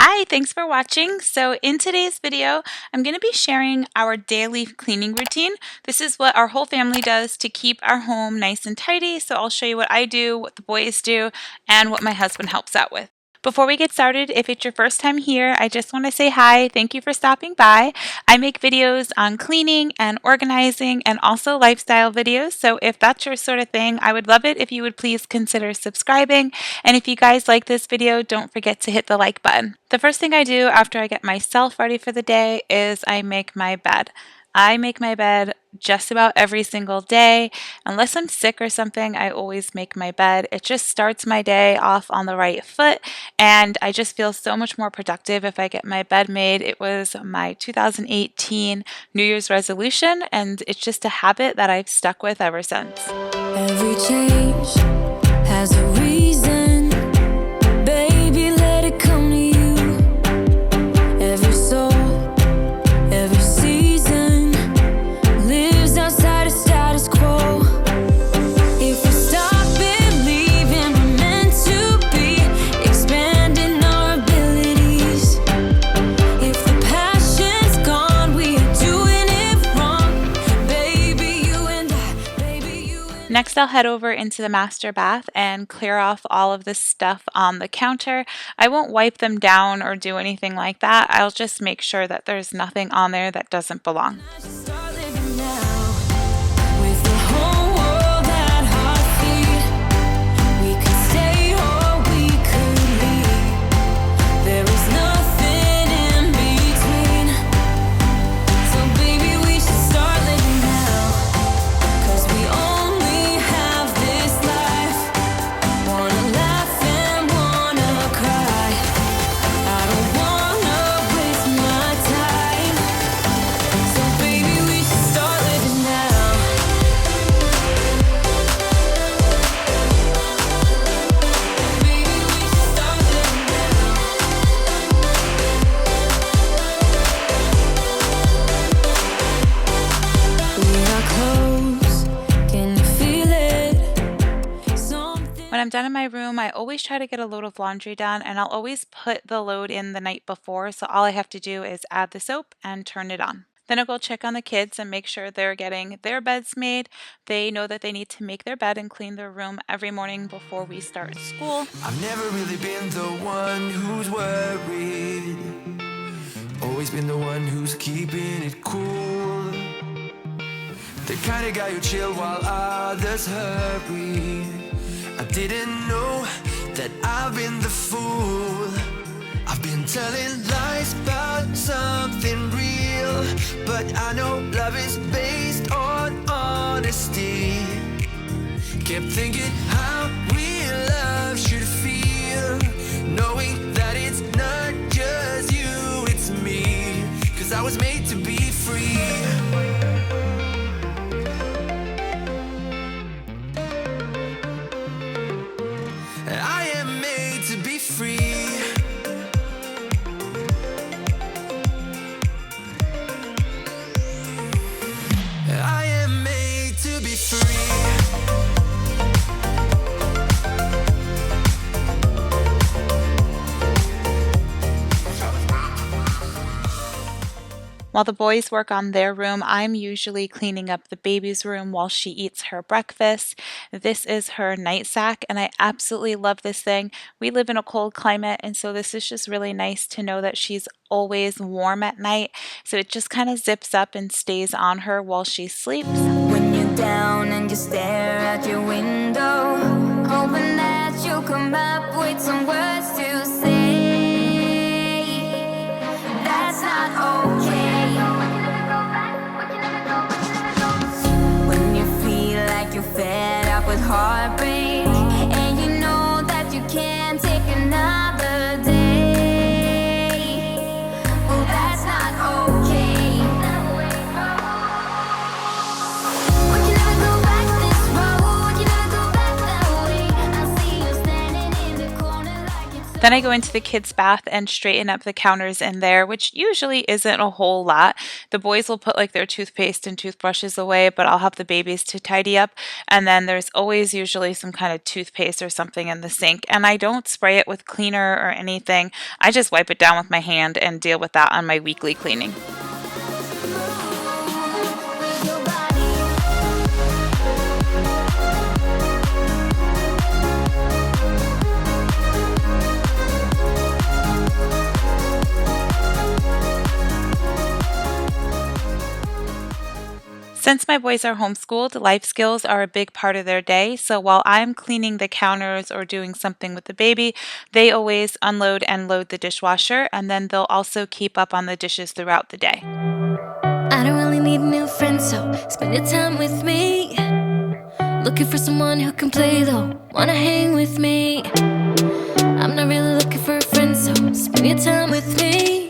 Hi, thanks for watching. So in today's video, I'm going to be sharing our daily cleaning routine. This is what our whole family does to keep our home nice and tidy. So I'll show you what I do, what the boys do, and what my husband helps out with. Before we get started, if it's your first time here, I just want to say hi. Thank you for stopping by. I make videos on cleaning and organizing and also lifestyle videos. So if that's your sort of thing, I would love it if you would please consider subscribing. And if you guys like this video, don't forget to hit the like button. The first thing I do after I get myself ready for the day is I make my bed. I make my bed just about every single day. Unless I'm sick or something, I always make my bed. It just starts my day off on the right foot, and I just feel so much more productive if I get my bed made. It was my 2018 New Year's resolution, and it's just a habit that I've stuck with ever since. Every change has a reason, baby, let it come to you. Every soul, every season lives outside of status quo. If we stop believing we're meant to be, expanding our abilities. If the passion's gone, we are doing it wrong, baby, you and I, baby, you and I. Next, I'll head over into the master bath and clear off all of the stuff on the counter. I won't wipe them down or do anything like that. I'll just make sure that there's nothing on there that doesn't belong. Start living now with the whole world at our feet. We could stay or we could leave. There is nothing in between. So baby, we should start living now, 'cause we only have this life. Wanna laugh and wanna cry. I don't wanna waste my time. So baby, we should start living now. Baby, we should start living now. We are close, can you feel it? Something. When I'm done in my room, I always try to get a load of laundry done, and I'll always put the load in the night before, so all I have to do is add the soap and turn it on. Then I'll go check on the kids and make sure they're getting their beds made. They know that they need to make their bed and clean their room every morning before we start school. I've never really been the one who's worried. Always been the one who's keeping it cool. The kind of guy who chill while others hurry. I didn't know that I've been the fool. I've been telling lies about something real, but I know love is based on honesty. Kept thinking how real love should feel, knowing that it's not just you, it's me, 'cause I was made to be free. I am made to be free. I am made to be free. While the boys work on their room, I'm usually cleaning up the baby's room while she eats her breakfast. This is her night sack, and I absolutely love this thing. We live in a cold climate, and so this is just really nice to know that she's always warm at night. So it just kind of zips up and stays on her while she sleeps. When you're down and you stare out your window, hoping that you'll come up with some words to say. That's not okay. When you feel like you're fed up with heartbreak, and you know that you can't take another day. Well, that's not okay. We can never go back this road. You never go Then I go into the kids' bath and straighten up the counters in there, which usually isn't a whole lot. The boys will put like their toothpaste and toothbrushes away, but I'll have the babies to tidy up. And then there's always usually some kind of toothpaste or something in the sink. And I don't spray it with cleaner or anything. I just wipe it down with my hand and deal with that on my weekly cleaning. Since my boys are homeschooled, life skills are a big part of their day, so while I'm cleaning the counters or doing something with the baby, they always unload and load the dishwasher, and then they'll also keep up on the dishes throughout the day. I don't really need new friends, so spend your time with me. Looking for someone who can play though, wanna hang with me. I'm not really looking for a friend, so spend your time with me.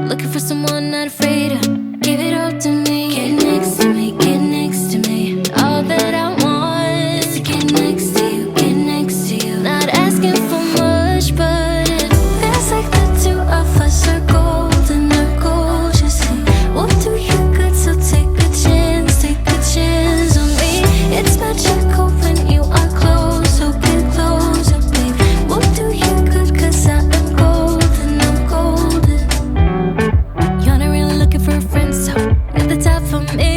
Looking for someone not afraid to give it all to me. Get next to me, get next to me. All that I want is to get next to you, get next to you. Not asking for much, but it feels like the two of us are golden, are gold, you see. We'll do you good, so take a chance on me. It's magical when you are close, so get closer, babe. We'll do you good, cause I am golden, I'm golden. You're not really looking for a friend, so you're the type for me.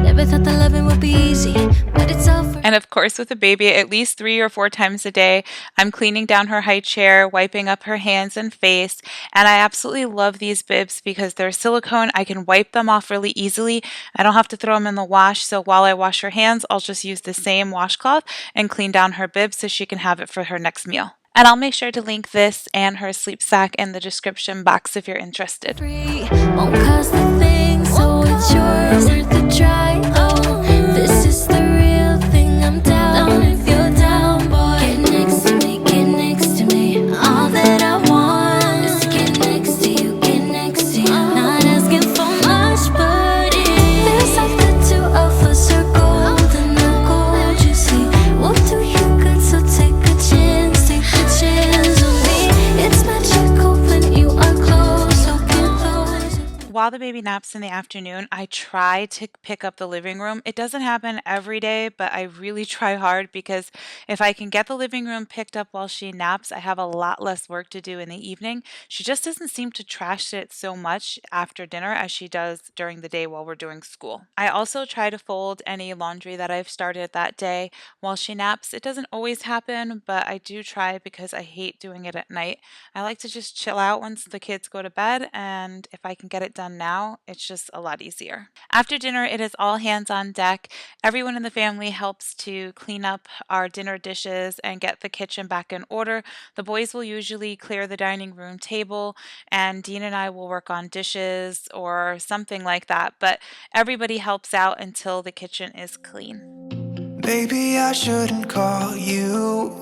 Never thought that loving would be easy, but it's all for And of course, with a baby, at least 3 or 4 times a day, I'm cleaning down her high chair, wiping up her hands and face. And I absolutely love these bibs because they're silicone. I can wipe them off really easily. I don't have to throw them in the wash. So while I wash her hands, I'll just use the same washcloth and clean down her bib so she can have it for her next meal. And I'll make sure to link this and her sleep sack in the description box if you're interested. free. Won't cost a thing, so it's yours. Worth a try. Oh, this is the real thing. I'm down if you're down, boy. Get next to me, get next to me. All that I want is to get next to you, get next to you. Not asking for much, but it feels like the two of us are golden, are gold, you see. We'll do you good, so take a chance on me. It's magical when you are close, so get close. While the baby naps in the afternoon, I try to pick up the living room. It doesn't happen every day, but I really try hard because if I can get the living room picked up while she naps, I have a lot less work to do in the evening. She just doesn't seem to trash it so much after dinner as she does during the day while we're doing school. I also try to fold any laundry that I've started that day while she naps. It doesn't always happen, but I do try because I hate doing it at night. I like to just chill out once the kids go to bed, and if I can get it done now, it's just a lot easier. After dinner, it is all hands on deck. Everyone in the family helps to clean up our dinner dishes and get the kitchen back in order. The boys will usually clear the dining room table, and Dean and I will work on dishes or something like that, but everybody helps out until the kitchen is clean. Maybe I shouldn't call you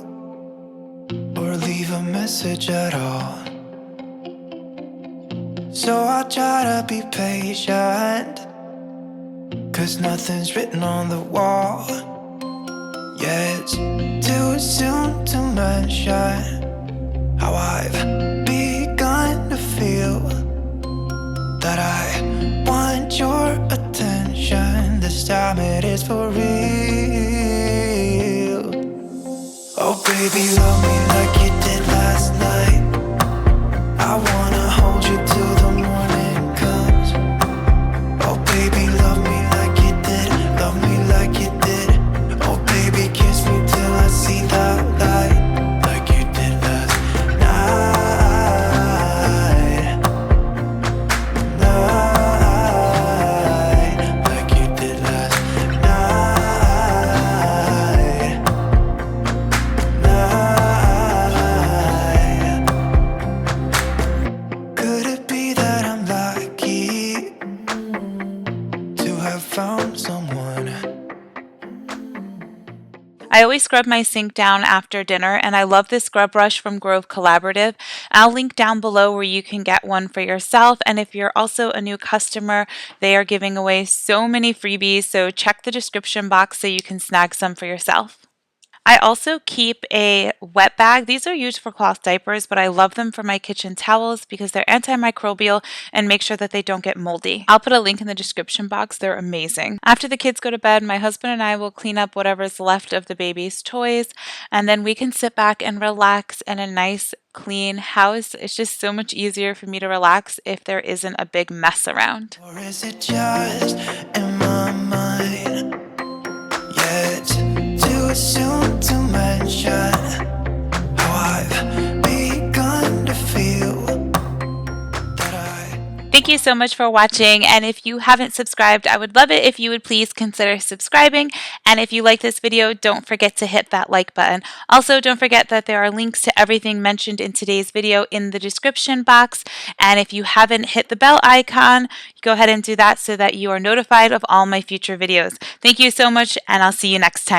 or leave a message at all. So I'll try to be patient, cause nothing's written on the wall. Yeah, it's too soon to mention how I've begun to feel that I want your attention. This time it is for real. Oh baby, love me like you did last night. I wanna hold you till the morning comes. Oh baby, love me like you did, love me like you did. Oh baby, kiss me till I see the light, like you did last night. Like you did last night. Could it be that I'm lucky to have found someone? I always scrub my sink down after dinner, and I love this scrub brush from Grove Collaborative. I'll link down below where you can get one for yourself, and if you're also a new customer, they are giving away so many freebies, so check the description box so you can snag some for yourself. I also keep a wet bag. These are used for cloth diapers, but I love them for my kitchen towels because they're antimicrobial and make sure that they don't get moldy. I'll put a link in the description box. They're amazing. After the kids go to bed, my husband and I will clean up whatever's left of the baby's toys, and then we can sit back and relax in a nice clean house. It's just so much easier for me to relax if there isn't a big mess around. Or is it just in my mind? Yet too soon to mention how I've begun to feel that I. Thank you so much for watching, and if you haven't subscribed, I would love it if you would please consider subscribing, and if you like this video, don't forget to hit that like button. Also, don't forget that there are links to everything mentioned in today's video in the description box, and if you haven't hit the bell icon, go ahead and do that so that you are notified of all my future videos. Thank you so much, and I'll see you next time.